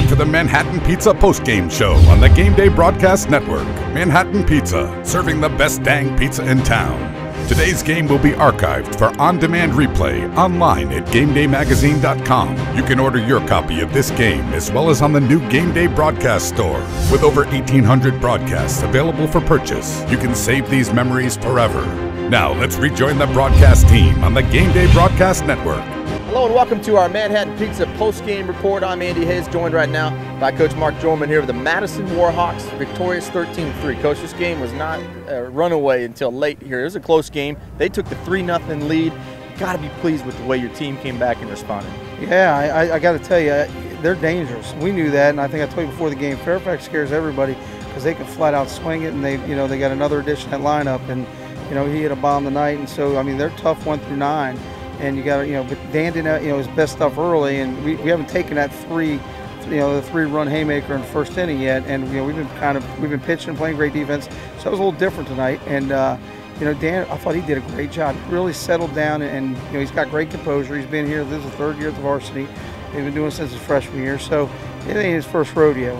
time for the Manhattan Pizza postgame show on the Game Day Broadcast Network. Manhattan Pizza, serving the best dang pizza in town. Today's game will be archived for on-demand replay online at GameDayMagazine.com. You can order your copy of this game as well as on the new Game Day Broadcast Store. With over 1,800 broadcasts available for purchase, you can save these memories forever. Now let's rejoin the broadcast team on the Game Day Broadcast Network. Hello and welcome to our Manhattan Pizza post-game report. I'm Andy Hayes, joined right now by Coach Mark Gjormand here with the Madison Warhawks, victorious 13-3. Coach, this game was not a runaway until late here. It was a close game. They took the 3-0 lead. Got to be pleased with the way your team came back and responded. Yeah, I got to tell you, they're dangerous. We knew that, and I think I told you before the game, Fairfax scares everybody because they can flat out swing it, and they got another addition at lineup, and he hit a bomb tonight, and so I mean they're tough 1 through 9. And you got to, but Dan did his best stuff early, and we haven't taken that the 3-run haymaker in the first inning yet. And we've been pitching and playing great defense, so it was a little different tonight. And Dan, I thought he did a great job. He really settled down, and he's got great composure. He's been here. This is the 3rd year at the varsity. He's been doing it since his freshman year, so it ain't his first rodeo.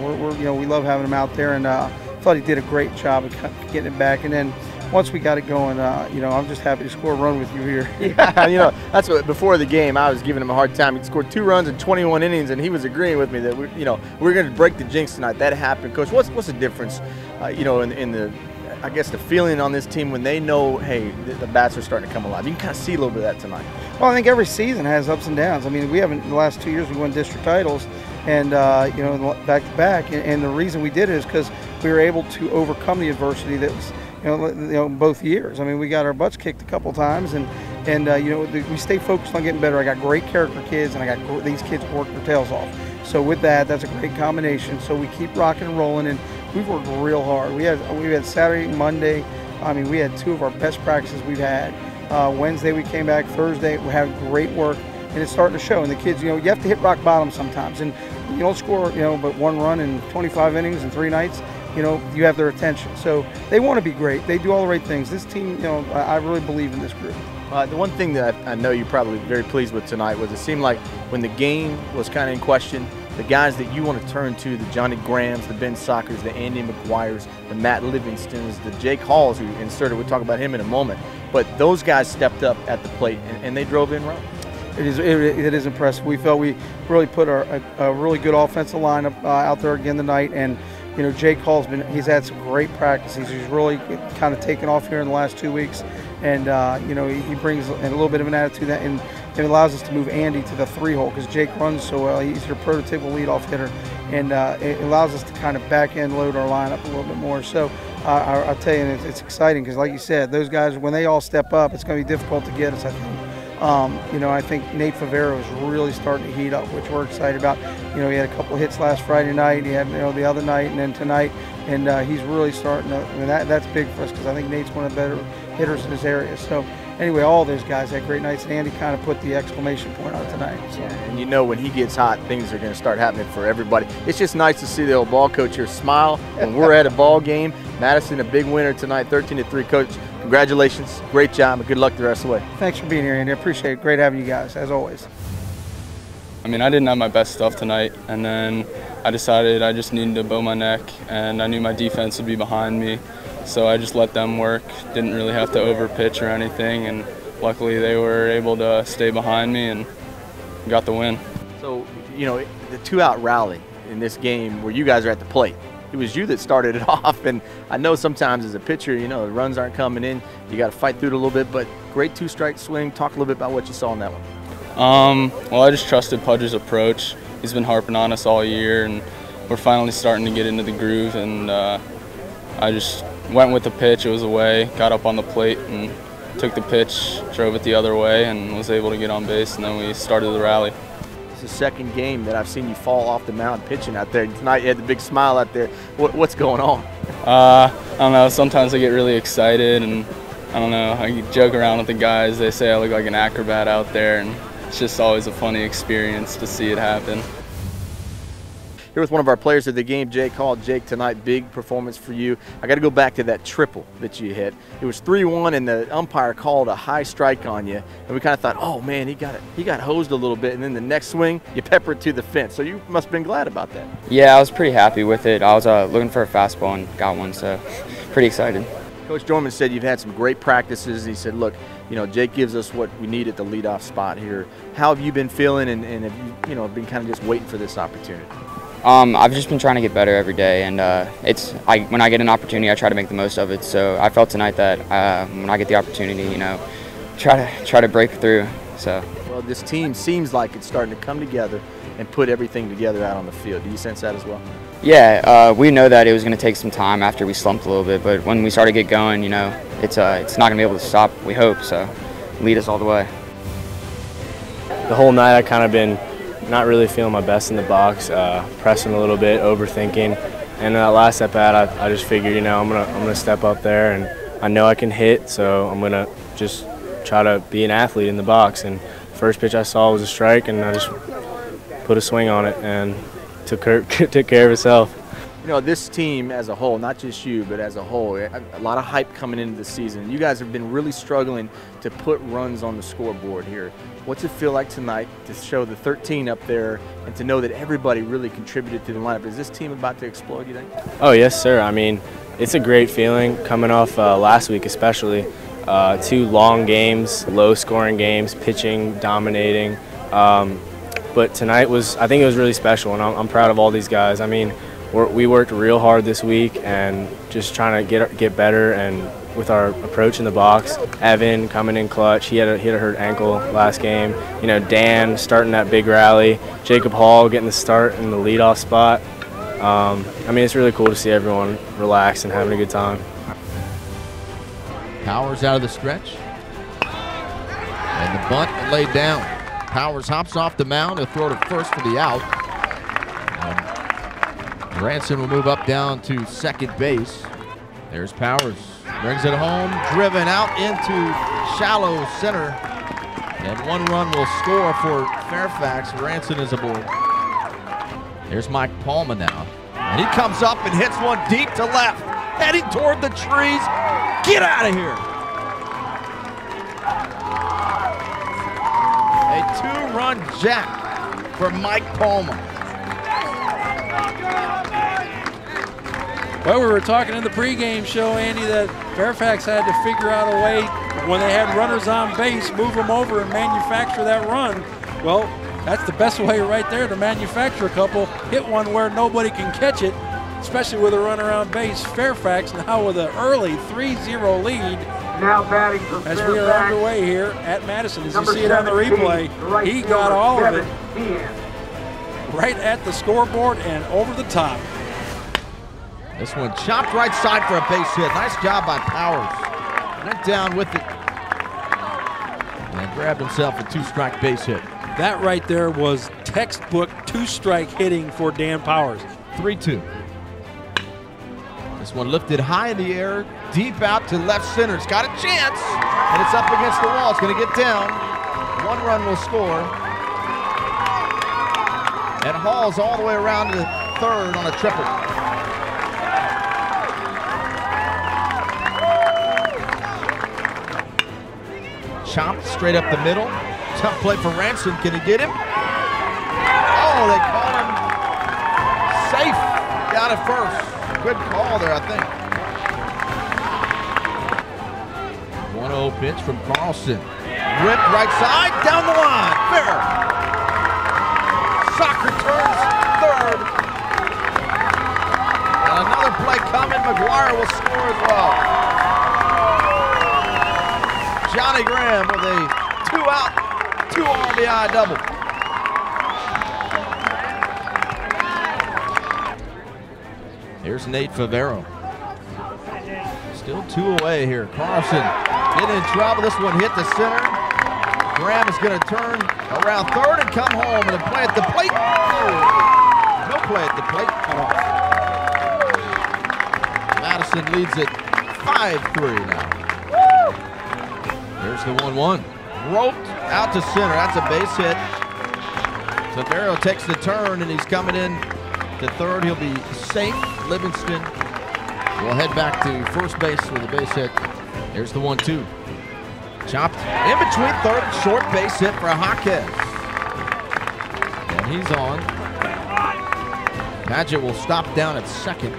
We love having him out there, and I thought he did a great job of getting it back. And then once we got it going, I'm just happy to score a run with you here. Yeah, that's what, before the game, I was giving him a hard time. He scored 2 runs in 21 innings, and he was agreeing with me that we're going to break the jinx tonight. That happened, Coach. What's the difference, in the, I guess, the feeling on this team when they know, hey, the bats are starting to come alive? You can kind of see a little bit of that tonight. Well, I think every season has ups and downs. I mean, we haven't, in the last 2 years, we won district titles, and back to back. And the reason we did it is because we were able to overcome the adversity that was. Both years. I mean, we got our butts kicked a couple times, and we stay focused on getting better. I got great character kids, and I got these kids work their tails off. So with that's a great combination. So we keep rocking and rolling, and we've worked real hard. We had Saturday, Monday. I mean, we had 2 of our best practices we've had. Wednesday we came back. Thursday we had great work, and it's starting to show. And the kids, you have to hit rock bottom sometimes, and you don't score, but 1 run in 25 innings and 3 nights. You have their attention. So they want to be great. They do all the right things. This team, I really believe in this group. The one thing that I know you're probably very pleased with tonight was it seemed like when the game was kind of in question, the guys that you want to turn to, the Johnny Grahams, the Ben Sockers, the Andy McGuires, the Matt Livingstons, the Jake Halls, who inserted, we'll talk about him in a moment, but those guys stepped up at the plate and they drove in runs. It is impressive. We felt we really put a really good offensive lineup out there again tonight, and Jake Hall's he's had some great practices. He's really kind of taken off here in the last 2 weeks, and he brings a little bit of an attitude and it allows us to move Andy to the 3-hole because Jake runs so well. He's your prototypical leadoff hitter, and it allows us to kind of back end load our lineup a little bit more. So I'll tell you, it's exciting because, like you said, those guys, when they all step up, it's going to be difficult to get us, I think. I think Nate Favero is really starting to heat up, which we're excited about. He had a couple hits last Friday night. He had the other night and then tonight, and he's really starting to. I mean, that's big for us because I think Nate's one of the better hitters in this area. So anyway, all those guys had great nights, and Andy kind of put the exclamation point on tonight. So. Yeah, and when he gets hot, things are going to start happening for everybody. It's just nice to see the old ball coach here smile when we're at a ball game. Madison, a big winner tonight, 13-3. Coach, congratulations, great job, and good luck the rest of the way. Thanks for being here, Andy. I appreciate it. Great having you guys, as always. I mean, I didn't have my best stuff tonight, and then I decided I just needed to bow my neck, and I knew my defense would be behind me, so I just let them work. Didn't really have to overpitch or anything, and luckily they were able to stay behind me and got the win. So, the 2-out rally in this game where you guys are at the plate, it was you that started it off, and I know sometimes as a pitcher, the runs aren't coming in. You got to fight through it a little bit, but great 2-strike swing. Talk a little bit about what you saw in that one. Well, I just trusted Pudge's approach. He's been harping on us all year, and we're finally starting to get into the groove, and I just went with the pitch. It was away, got up on the plate, and took the pitch, drove it the other way, and was able to get on base, and then we started the rally. The second game that I've seen you fall off the mound pitching out there. Tonight you had the big smile out there. What's going on? I don't know. Sometimes I get really excited, and I don't know. I joke around with the guys. They say I look like an acrobat out there, and it's just always a funny experience to see it happen. Here with one of our players of the game, Jake Hall. Jake, tonight, big performance for you. I got to go back to that triple that you hit. It was 3-1, and the umpire called a high strike on you, and we kind of thought, oh man, he got hosed a little bit, and then the next swing, you peppered to the fence. So you must have been glad about that. Yeah, I was pretty happy with it. I was looking for a fastball and got one, so pretty excited. Coach Gjormand said you've had some great practices. He said, look, you know, Jake gives us what we need at the leadoff spot here. How have you been feeling, and have you, been kind of just waiting for this opportunity? I've just been trying to get better every day, and when I get an opportunity, I try to make the most of it. So I felt tonight that when I get the opportunity, try to break through. So. Well, this team seems like it's starting to come together and put everything together out on the field. Do you sense that as well? Yeah, we know that it was going to take some time after we slumped a little bit, but when we started to get going, it's not going to be able to stop, we hope, so lead us all the way. The whole night I kind of been not really feeling my best in the box, pressing a little bit, overthinking, and that last at bat I just figured, I'm gonna step up there, and I know I can hit, so I'm gonna just try to be an athlete in the box. And first pitch I saw was a strike, and I just put a swing on it and took care of itself. This team as a whole, not just you, but as a whole, a lot of hype coming into the season. You guys have been really struggling to put runs on the scoreboard here. What's it feel like tonight to show the 13 up there and to know that everybody really contributed to the lineup? Is this team about to explode, you think? Oh, yes, sir. I mean, it's a great feeling coming off last week especially. 2 long games, low-scoring games, pitching, dominating. But tonight I think it was really special, and I'm proud of all these guys. I mean, we worked real hard this week and just trying to get better, and with our approach in the box. Evan coming in clutch. He had a hurt ankle last game. Dan starting that big rally. Jacob Hall getting the start in the leadoff spot. I mean, it's really cool to see everyone relax and having a good time. Powers out of the stretch. And the bunt laid down. Powers hops off the mound. He'll throw to first for the out. Ranson will move up down to second base. There's Powers. Brings it home. Driven out into shallow center. And 1 run will score for Fairfax. Ranson is aboard. There's Mike Palma now. And he comes up and hits one deep to left. Heading toward the trees. Get out of here. A 2-run jack for Mike Palma. Well, we were talking in the pregame show, Andy, that Fairfax had to figure out a way when they had runners on base, move them over and manufacture that run. Well, that's the best way right there to manufacture a couple. Hit one where nobody can catch it, especially with a runner on base. Fairfax now with an early 3-0 lead. Now batting for as Fairfax, we are underway here at Madison. As you see it on the replay, he got all of it right at the scoreboard and over the top. This one chopped right side for a base hit. Nice job by Powers. Went down with it and grabbed himself a 2-strike base hit. That right there was textbook 2-strike hitting for Dan Powers. 3-2. This one lifted high in the air, deep out to left center. It's got a chance, and it's up against the wall. It's going to get down. 1 run will score. And Hall's all the way around to third on a triple. Chopped straight up the middle. Tough play for Ranson. Can he get him? Oh, they call him safe down at first. Good call there, I think. 1-0 pitch from Carlson. Ripped right side, down the line. Fair. Soccer turns third. And another play coming. McGuire will score as well. Johnny Graham with a 2-out, 2 RBI double. Here's Nate Favero. Still 2 away here. Carlson getting in trouble. This one hit the center. Graham is going to turn around third and come home and play at the plate. No play at the plate. Cut off. Madison leads it 5-3 now. There's the 1-1. Roped out to center. That's a base hit. Favero takes the turn, and he's coming in to third. He'll be safe. Livingston will head back to first base with a base hit. Here's the 1-2. Chopped in between third and short, base hit for Jaquez. And he's on. Padgett will stop down at second.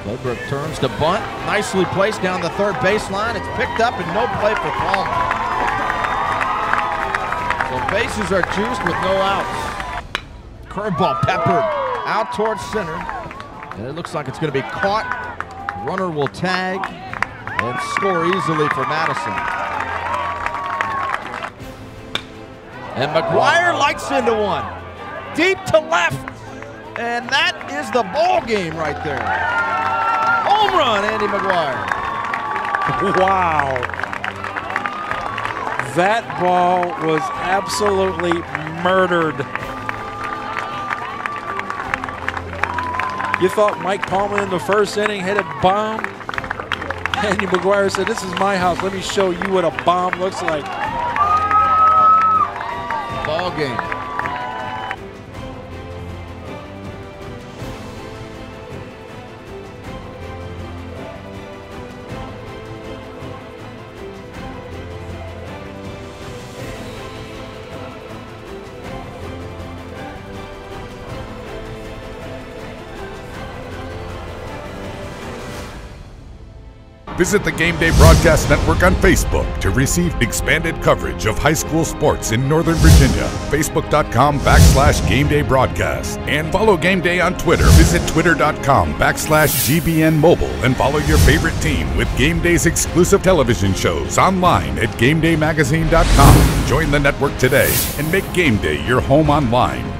Ledbrook turns to bunt. Nicely placed down the third baseline. It's picked up and no play for Palmer. So bases are juiced with no outs. Curveball peppered out towards center. And it looks like it's going to be caught. Runner will tag and score easily for Madison. And McGuire lights into one. Deep to left. And that is the ball game right there. Home run, Andy McGuire. Wow. That ball was absolutely murdered. You thought Mike Palmer in the first inning hit a bomb? Andy McGuire said, "This is my house. Let me show you what a bomb looks like." Ball game. Visit the Game Day Broadcast Network on Facebook to receive expanded coverage of high school sports in Northern Virginia. Facebook.com/Game Day Broadcast. And follow Game Day on Twitter. Visit Twitter.com/GBN Mobile and follow your favorite team with Game Day's exclusive television shows online at GameDayMagazine.com. Join the network today and make Game Day your home online.